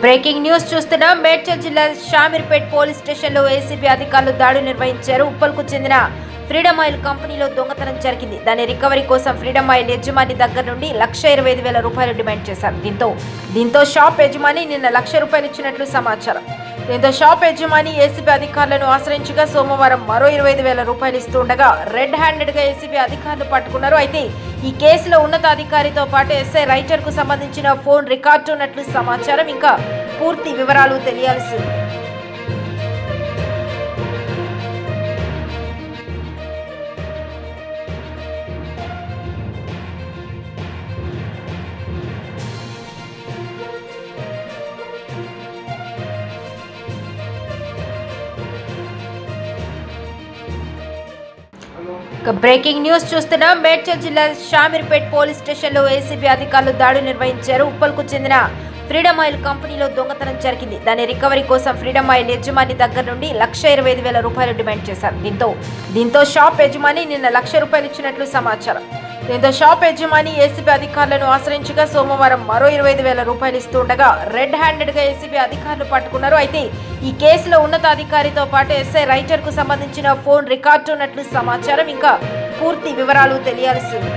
Breaking news చూస్తున్నా. మేడ్చల్ జిల్లా Shamirpet police స్టేషన్లో ఏసీబీ అధికారులు దాడులు నిర్వహించారు. ఉప్పల్కు చెందిన ఫ్రీడమ్ ఆయిల్ కంపెనీలో దొంగతనం జరిగింది. దాని రికవరీ కోసం ఫ్రీడమ్ ఆయిల్ యజమాని దగ్గర నుండి ₹125,000 డిమాండ్ చేశారు. దీంతో షాప్ యజమాని నిన్న ₹1,00,000 ఇచ్చినట్లు సమాచారం. దీంతో షాప్ యజమాని ఏసీబీ అధికారులను ఆశ్రయించగా సోమవారం మరో ₹20,000 ఇస్తుండగా రెడ్ హ్యాండెడ్గా ఏసీబీ అధికారులు పట్టుకున్నారు. అయితే ఈ కేసులో ఉన్నతాధికారితో పాటు ఎస్ఐ రైటర్కు సంబంధించిన ఫోన్ రికార్డు ఉన్నట్లు సమాచారం. ఇంకా పూర్తి వివరాలు తెలియాల్సి ఉంది. బ్రేకింగ్ న్యూస్ చూస్తున్నా. మేడ్చల్ జిల్లా షామీర్పేట్ పోలీస్ స్టేషన్లో ఏసీబీ అధికారులు దాడులు నిర్వహించారు. ఉప్పల్కు చెందిన ఫ్రీడమ్ ఆయిల్ కంపెనీలో దొంగతనం జరిగింది. దాని రికవరీ కోసం ఫ్రీడమ్ ఆయిల్ యజమాని దగ్గర నుండి ₹125,000 డిమాండ్ చేశారు. దీంతో షాప్ యజమాని నిన్న ₹1,00,000 ఇచ్చినట్లు సమాచారం. దీంతో షాప్ యజమాని ఏసీబీ అధికారులను ఆశ్రయించగా సోమవారం మరో ₹20,000 ఇస్తుండగా రెడ్ హ్యాండెడ్గా ఏసీబీ అధికారులు పట్టుకున్నారు. అయితే ఈ కేసులో ఉన్నతాధికారితో పాటు ఎస్ఐ రైటర్కు సంబంధించిన ఫోన్ రికార్డు ఉన్నట్లు సమాచారం. ఇంకా పూర్తి వివరాలు తెలియాల్సి ఉంది.